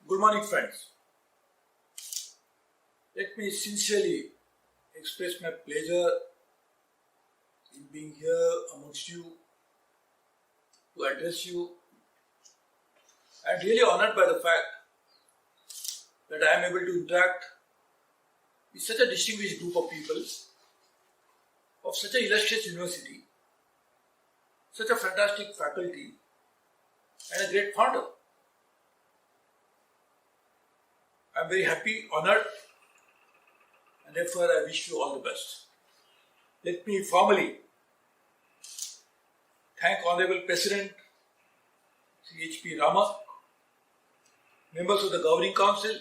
Good morning, friends. Let me sincerely express my pleasure in being here amongst you to address you. I am really honored by the fact that I am able to interact with such a distinguished group of people of such an illustrious university, such a fantastic faculty, and a great founder. I am very happy, honored, and therefore I wish you all the best. Let me formally thank Honorable President C.H.P. Rama, members of the Governing Council,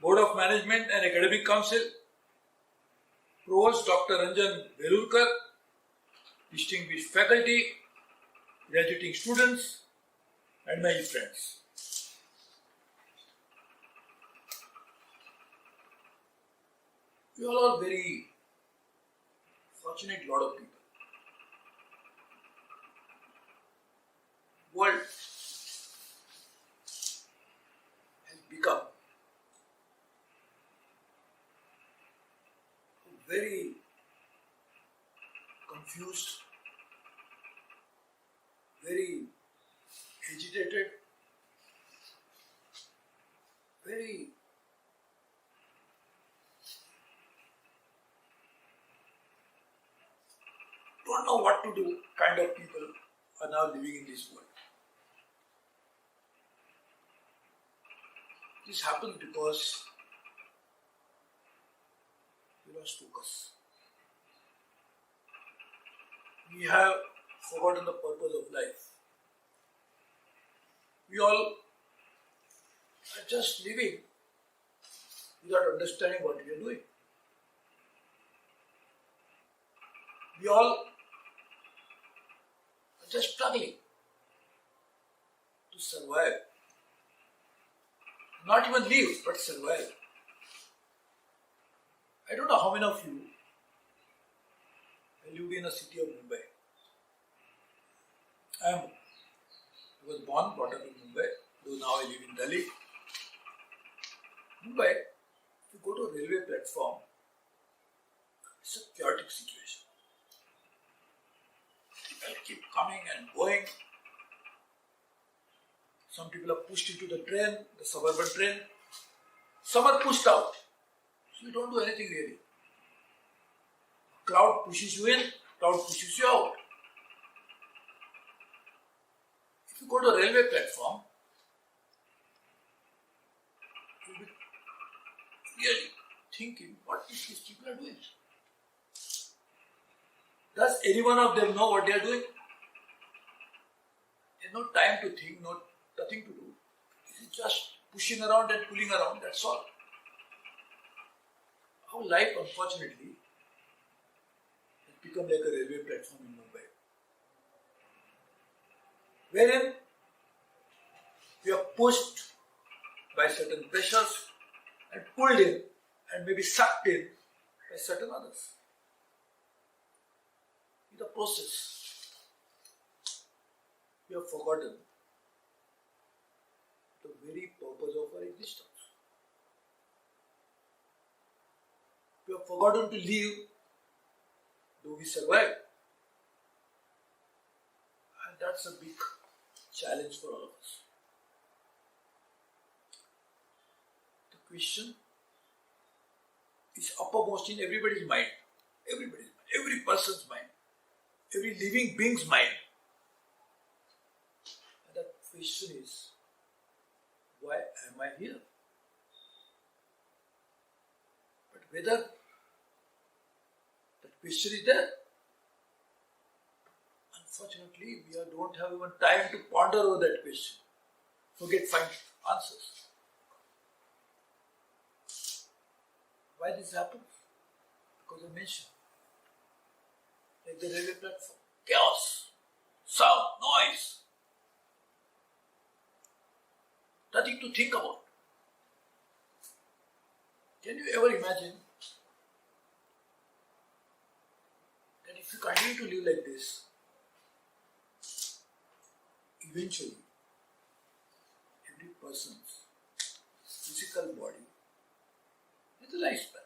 Board of Management and Academic Council, Provost Dr. Ranjan Velurkar, distinguished faculty, graduating students, and my friends. We all are very fortunate lot of people. World has become very confused, very agitated, very don't know what to do kind of people are now living in this world. This happens because we lost focus. We have forgotten the purpose of life. We all are just living without understanding what we are doing. We all are just struggling to survive. Not even live, but survive. I don't know how many of you lived in a city of Mumbai. I was born, brought up in Mumbai, though now I live in Delhi. Mumbai, if you go to a railway platform, it's a chaotic situation. People keep coming and going. Some people are pushed into the train, the suburban train. Some are pushed out. So you don't do anything really. Crowd pushes you in, crowd pushes you out. If you go to a railway platform, you'll be really thinking, what these people are doing? Does any one of them know what they are doing? There's no time to think, nothing to do. This is just pushing around and pulling around, that's all. Our life, unfortunately, has become like a railway platform in Mumbai, wherein we are pushed by certain pressures and pulled in and maybe sucked in by certain others. In the process, we have forgotten the very purpose of our existence. We have forgotten to live, though we survive. And that's a big challenge for all of us. The question is uppermost in everybody's mind. Every person's mind. Every living being's mind. And that question is, why am I here? But whether that question is there, unfortunately, we don't have even time to ponder over that question. Forget find answers. Why this happens? Because I mentioned, like the railway platform, chaos, sound, noise, nothing to think about. Can you ever imagine that if you continue to live like this, eventually every person's physical body is the lifespan.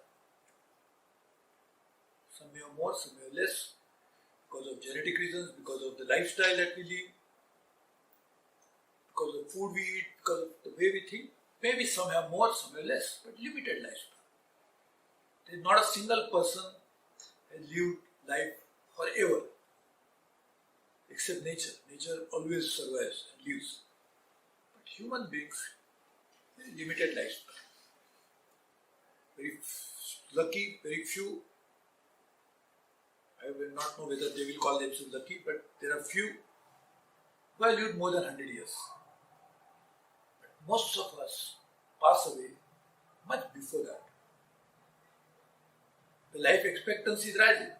Some may have more, some may have less, because of genetic reasons, because of the lifestyle that we live, because of food we eat, because of the way we think. Maybe some have more, some have less, but limited lifespan. There is not a single person has lived life forever, except nature. Nature always survives and lives. But human beings, very limited lifespan. Very lucky, very few. I will not know whether they will call themselves lucky, but there are few who have lived more than 100 years. But most of us pass away much before that. The life expectancy is rising.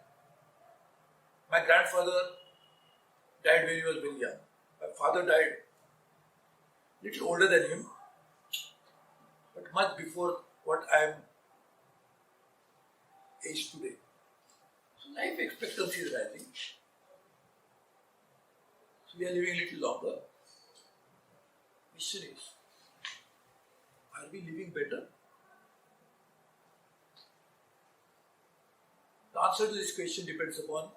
My grandfather died when he was very young. My father died little older than him, but much before what I am aged today. So life expectancy is rising. So we are living a little longer. Question is, are we living better? The answer to this question depends upon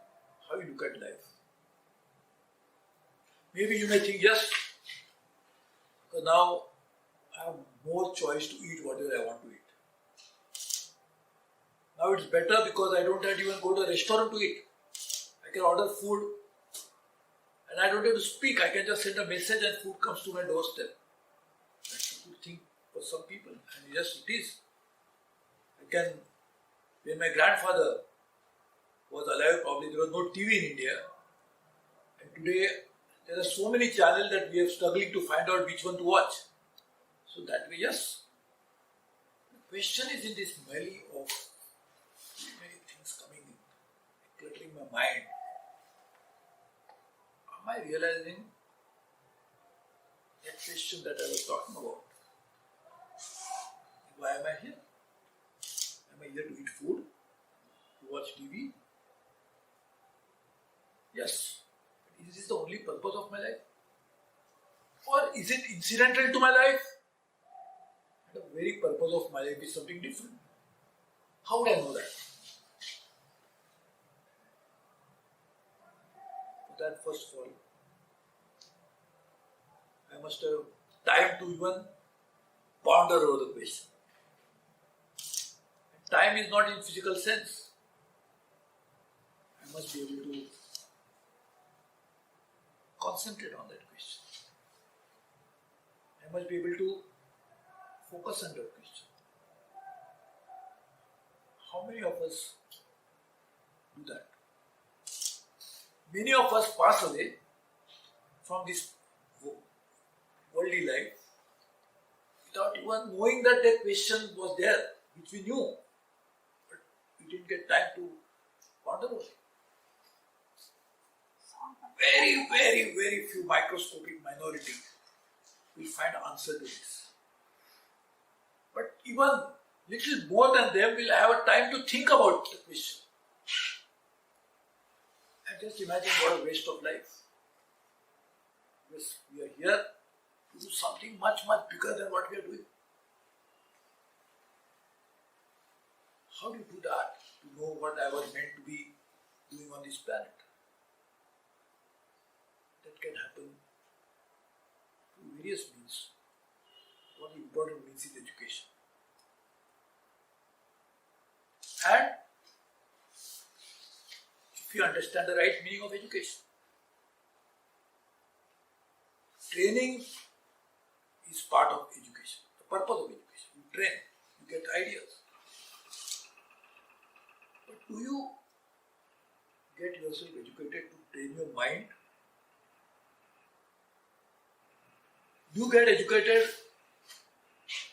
how you look at life. Maybe you may think, yes, because now I have more choice to eat whatever I want to eat. Now it's better because I don't have to even go to a restaurant to eat. I can order food and I don't have to speak. I can just send a message and food comes to my doorstep. That's a good thing for some people. And yes, it is. When my grandfather was alive, probably there was no TV in India. And today there are so many channels that we are struggling to find out which one to watch. So that way, yes. The question is in this melee of many things coming in, cluttering my mind. Am I realizing that question that I was talking about? Why am I here? Am I here to eat food? To watch TV? Yes. But is this the only purpose of my life? Or is it incidental to my life? And the very purpose of my life is something different. How would I know that? For that, first of all, I must have time to even ponder over the question. And time is not in physical sense. I must be able to concentrate on that question. I must be able to focus on that question. How many of us do that? Many of us pass away from this worldly life without even knowing that that question was there, which we knew, but we didn't get time to ponder over it. Very, very, very few microscopic minority will find an answer to this. But even little more than them will have a time to think about the question. And just imagine what a waste of life. Yes, we are here to do something much, much bigger than what we are doing. How do you do that? To know what I was meant to be doing on this planet. That can happen through various means. One important means is education. And if you understand the right meaning of education, training is part of education. The purpose of education. You train, you get ideas. But do you get yourself educated to train your mind? Do you get educated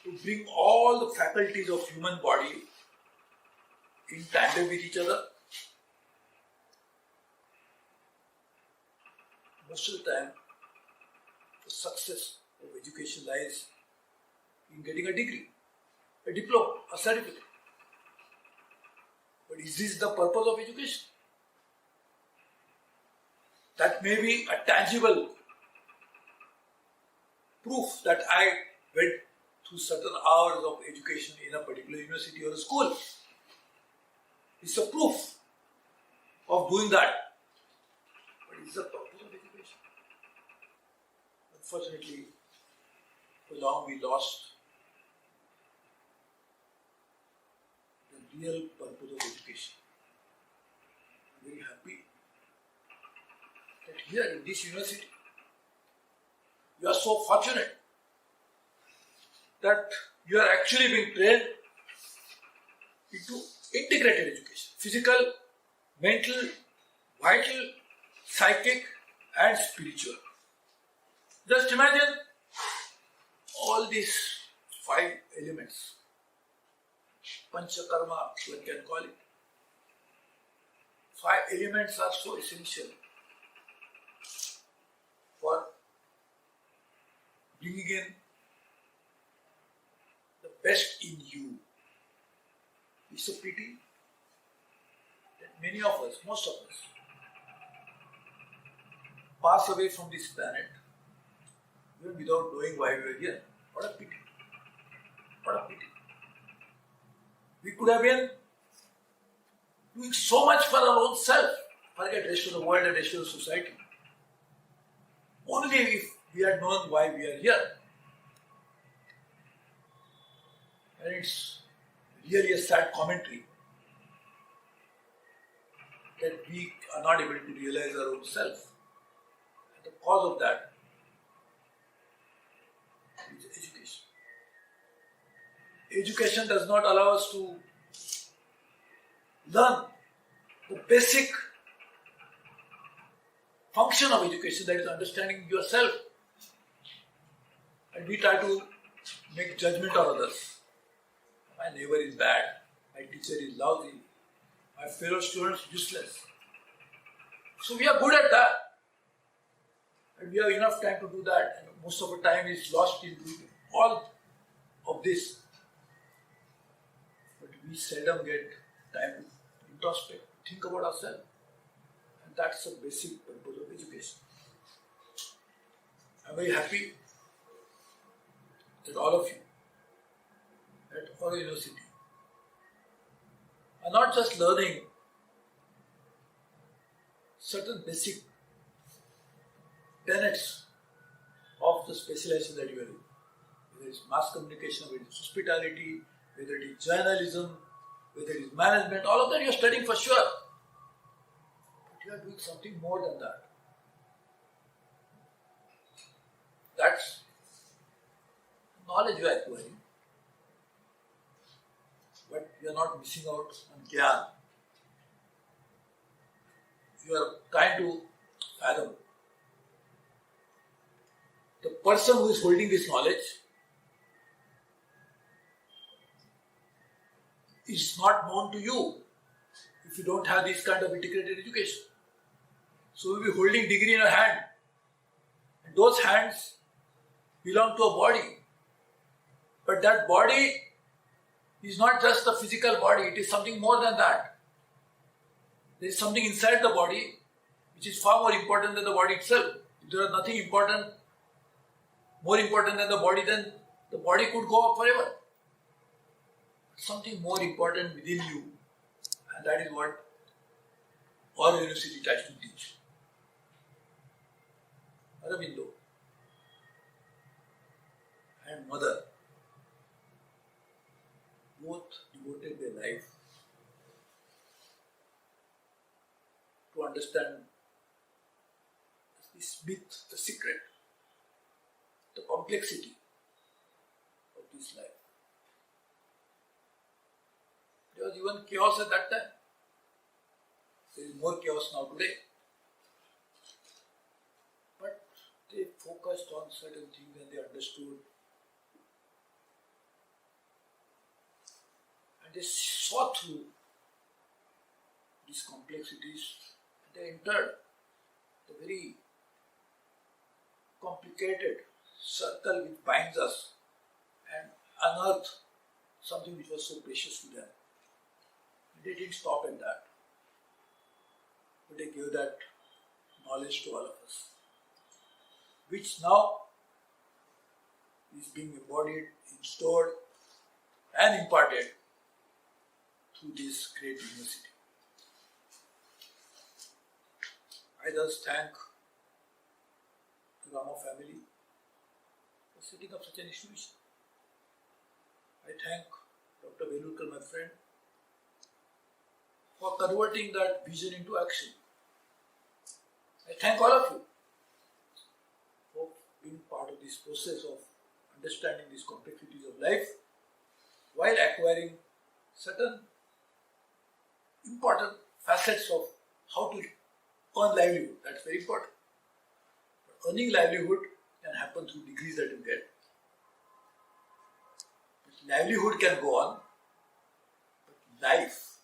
to bring all the faculties of human body in tandem with each other? Most of the time, the success of education lies in getting a degree, a diploma, a certificate. But is this the purpose of education? That may be a tangible proof that I went through certain hours of education in a particular university or a school. It's a proof of doing that. But it's the purpose of education. Unfortunately, for long we lost the real purpose of education. I'm very happy that here in this university, you are so fortunate that you are actually being trained into integrated education. Physical, mental, vital, psychic and spiritual. Just imagine all these 5 elements. Panchakarma, one can call it. 5 elements are so essential for bringing in the best in you. It's a pity that many of us, most of us, pass away from this planet even without knowing why we are here. What a pity. What a pity. We could have been doing so much for our own self. Forget the rest of the world and the rest of the society. Only if we had known why we are here. And it's really a sad commentary that we are not able to realize our own self. And the cause of that is education. Education does not allow us to learn the basic function of education, that is understanding yourself. And we try to make judgment of others. My neighbor is bad, my teacher is lousy, my fellow students useless. So we are good at that. And we have enough time to do that. And most of the time is lost in doing all of this. But we seldom get time to introspect, think about ourselves. And that's the basic purpose of education. I'm very happy that all of you at Auro University are not just learning certain basic tenets of the specialization that you are in, whether it's mass communication, whether it's hospitality, whether it is journalism, whether it is management, all of that you are studying for sure. But you are doing something more than that. That's knowledge you are acquiring. But you are not missing out on Gyan. You are trying to fathom. The person who is holding this knowledge is not known to you if you don't have this kind of integrated education. So you will be holding degree in your hand. And those hands belong to a body. But that body is not just the physical body, it is something more than that. There is something inside the body which is far more important than the body itself. If there is nothing important, more important than the body, then the body could go up forever. Something more important within you, and that is what Auro University tries to teach. Aurobindo and mother both devoted their life to understand this myth, the secret, the complexity of this life. There was even chaos at that time. There is more chaos now today. But they focused on certain things and they understood. And they saw through these complexities. And they entered the very complicated circle which binds us and unearthed something which was so precious to them. They didn't stop at that, but they gave that knowledge to all of us, which now is being embodied, installed, and imparted through this great university. I thus thank the Rama family for setting up such an institution. I thank Dr. Velurkar, my friend, for converting that vision into action. I thank all of you for being part of this process of understanding these complexities of life while acquiring certain important facets of how to earn livelihood. That's very important. But earning livelihood can happen through degrees that you get. But livelihood can go on, but life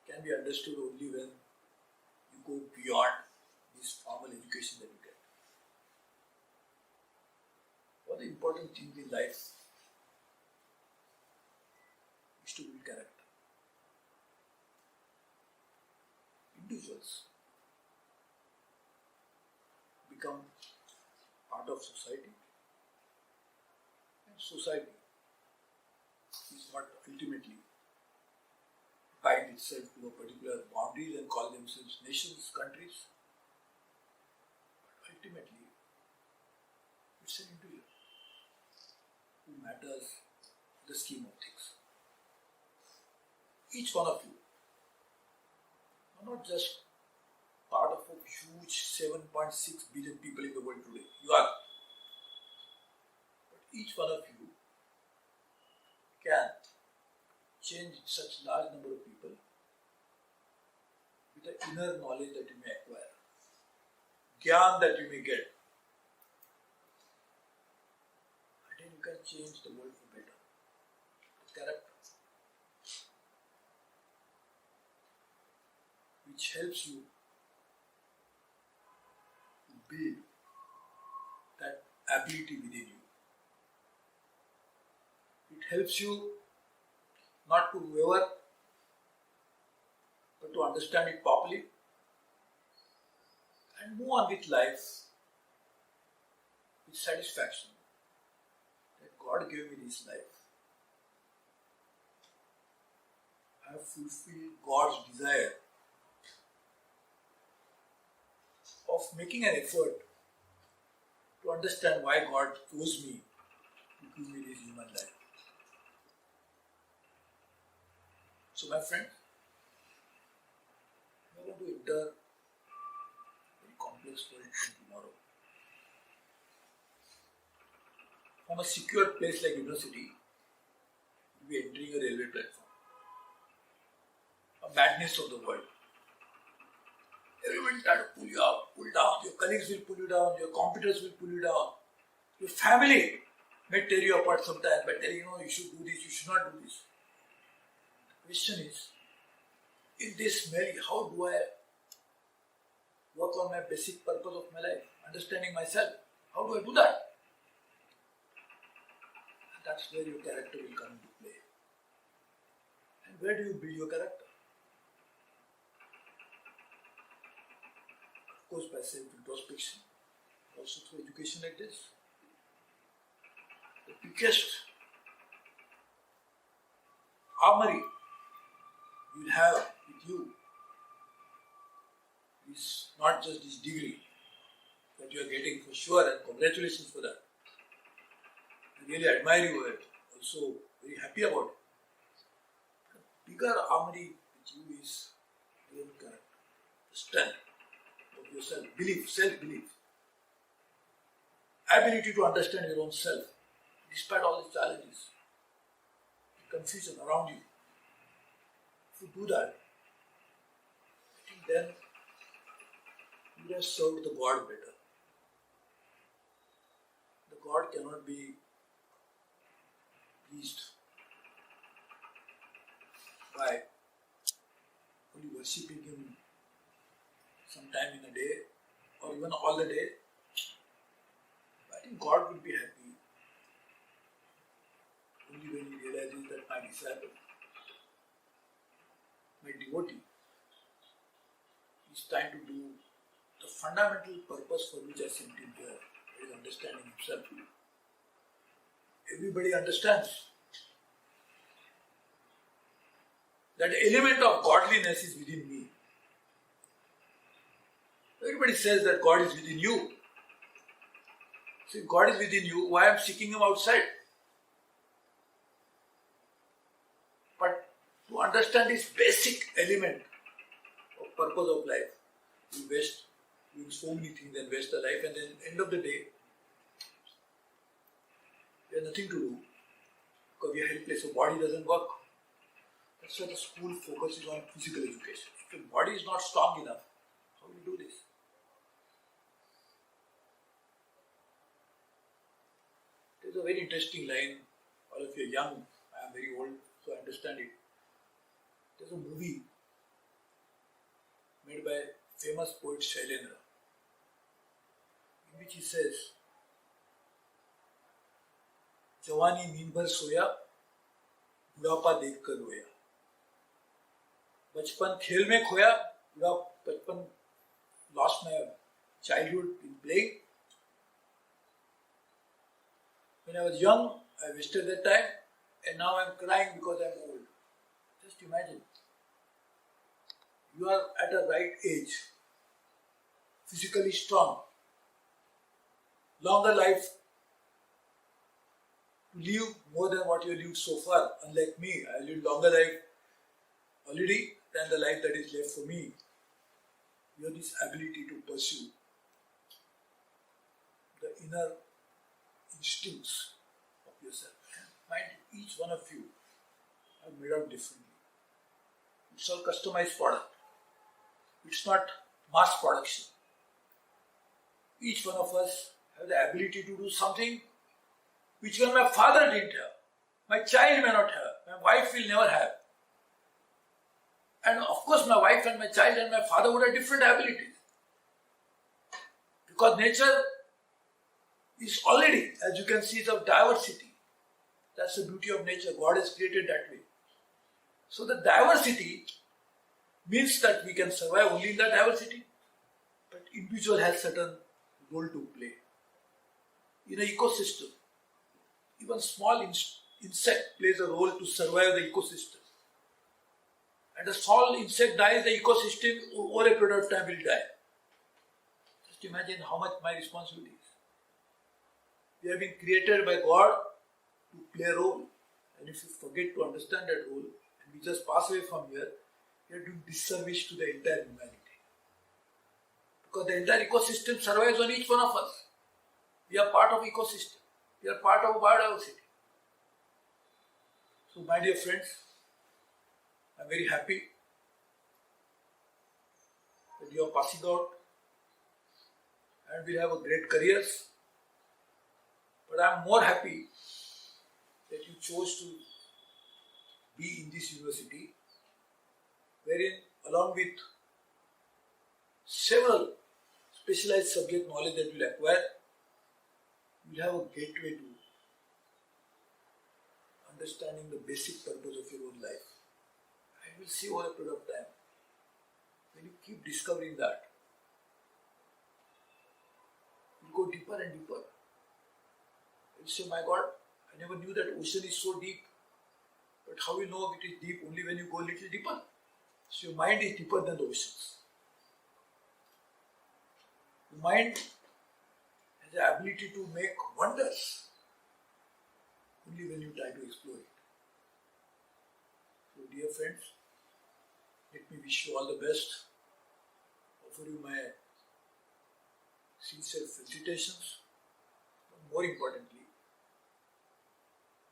can be understood only when you go beyond this formal education that you get. One of the important things in life is to build character. Individuals become part of society, and society is not ultimately bind itself to a particular boundaries and call themselves nations, countries. But ultimately, it's an individual who matters in the scheme of things. Each one of you are not just part of a huge 7.6 billion people in the world today. You are. But each one of you can change such large number of people with the inner knowledge that you may acquire, gyan that you may get, and then you can change the world for better. Character, which helps you to build that ability within you. It helps you not to waver, but to understand it properly and move on with life with satisfaction that God gave me this life. I have fulfilled God's desire of making an effort to understand why God chose me to give me this human life. So my friend, we are going to enter a very complex world tomorrow. From a secure place like university, you will be entering a railway platform. A madness of the world. Everyone try to pull you up, pull down. Your colleagues will pull you down, your competitors will pull you down. Your family may tear you apart sometimes by telling you, you should do this, you should not do this. The question is, in this merely, how do I work on my basic purpose of my life? Understanding myself. How do I do that? And that's where your character will come into play. And where do you build your character? Of course, by self-introspection, also through education like this. The biggest armory you'll have with you is not just this degree that you are getting for sure, and congratulations for that. I really admire you and also very happy about it. The bigger armory with you is your own character, the strength of yourself, belief, self-belief, ability to understand your own self despite all the challenges, the confusion around you. If you do that, I think then you have served the God better. The God cannot be pleased by only worshipping Him sometime in a day or even all the day. I think God will be happy only when He realizes that my disciple, my devotee, is trying to do the fundamental purpose for which I sent him here, that is understanding himself. everybody understands that element of godliness is within me. Everybody says that God is within you. So if God is within you, why am I seeking Him outside? But to understand this basic element of purpose of life, we waste doing so many things and waste the life, and then end of the day, we have nothing to do because we are helpless, so body doesn't work. That's why the school focuses on physical education. If your body is not strong enough, how will you do this? There's a very interesting line. All of you are young, I am very old, so I understand it. There's a movie made by famous poet Shailendra, in which he says, जवानी नींद भर सोया, बुढ़ापा देख कर रोया, बचपन खेल में खोया, बचपन lost my childhood in playing. When I was young, I wasted that time, and now I am crying because I am old. Just imagine. You are at a right age, physically strong, longer life to live more than what you lived so far. Unlike me, I lived longer life already than the life that is left for me. You have this ability to pursue the inner instincts of yourself. Mind, each one of you are made out differently. It's all customized product. It's not mass production. Each one of us have the ability to do something which even my father didn't have, my child may not have, my wife will never have. And of course my wife and my child and my father would have different abilities. Because nature is already, as you can see, it's of diversity. That's the beauty of nature. God has created that way. So the diversity means that we can survive only in that diversity. But individual has certain role to play. In an ecosystem, even small insect plays a role to survive the ecosystem. And a small insect dies, the ecosystem over a period of time will die. Just imagine how much my responsibility is. We have been created by God to play a role. And if you forget to understand that role, and we just pass away from here, we are doing disservice to the entire humanity. Because the entire ecosystem survives on each one of us. We are part of ecosystem. We are part of biodiversity. So my dear friends, I am very happy that you are passing out and will have a great careers. But I am more happy that you chose to be in this university, wherein along with several specialized subject knowledge that you will acquire, you will have a gateway to understanding the basic purpose of your own life. And you will see over a period of time, when you keep discovering that, you go deeper and deeper. You say, my God, I never knew that ocean is so deep. But how you know it is deep? Only when you go a little deeper. So your mind is deeper than the oceans. Your mind has the ability to make wonders only when you try to explore it. So dear friends, let me wish you all the best. Offer you my sincere felicitations. But more importantly,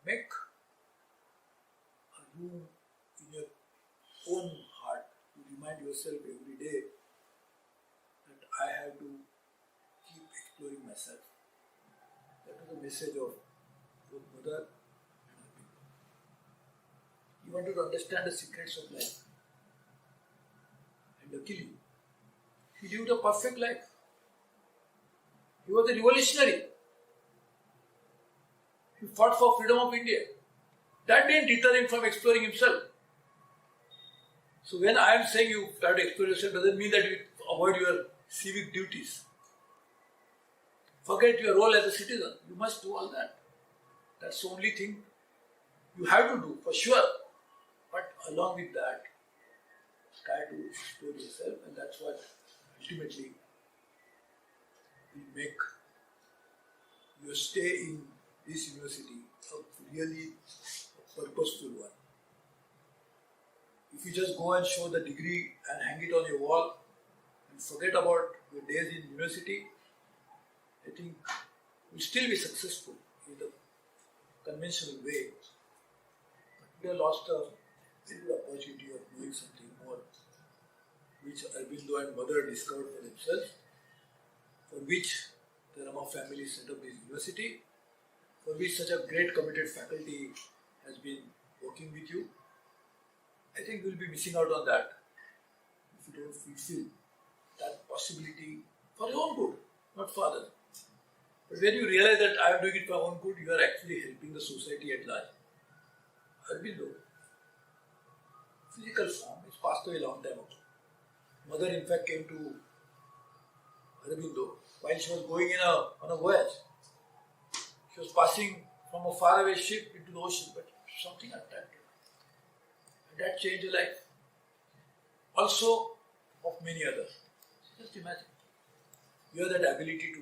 make a room in your own heart to remind yourself every day that I have to keep exploring myself. That was the message of both mother and her people. He wanted to understand the secrets of life. And luckily, he lived a perfect life. He was a revolutionary. He fought for freedom of India. That didn't deter him from exploring himself. So when I am saying you try to explore yourself, doesn't mean that you avoid your civic duties. Forget your role as a citizen. You must do all that. That's the only thing you have to do for sure. But along with that, try to explore yourself, and that's what ultimately will make your stay in this university a really purposeful one. If you just go and show the degree and hang it on your wall and forget about your days in university, I think you'll still be successful in the conventional way. But you have lost a very good opportunity of doing something more, which Arvindo and Mother discovered for themselves, for which the Rama family set up this university, for which such a great committed faculty has been working with you. I think you'll be missing out on that if you don't fulfill that possibility for your own good, not for others. But when you realize that I am doing it for my own good, you are actually helping the society at large. Arvindo, physical form, is passed away a long time ago. Mother, in fact, came to Arvindo while she was going on a voyage. She was passing from a faraway ship into the ocean, but something attracted her. And that changed her life. Also, of many others. Just imagine. You have that ability to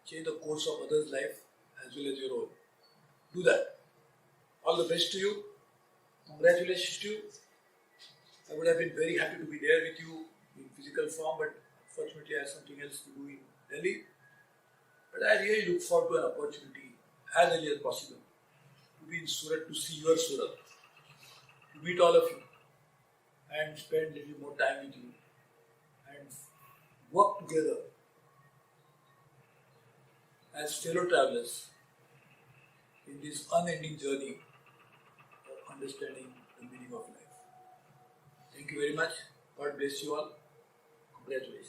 change the course of others' life as well as your own. Do that. All the best to you. Congratulations to you. I would have been very happy to be there with you in physical form, but unfortunately I have something else to do in Delhi. But I really look forward to an opportunity as early as possible to be in Surat, to see your Surat, to meet all of you and spend a little more time with you and work together as fellow travelers in this unending journey of understanding the meaning of life. Thank you very much. God bless you all. Congratulations.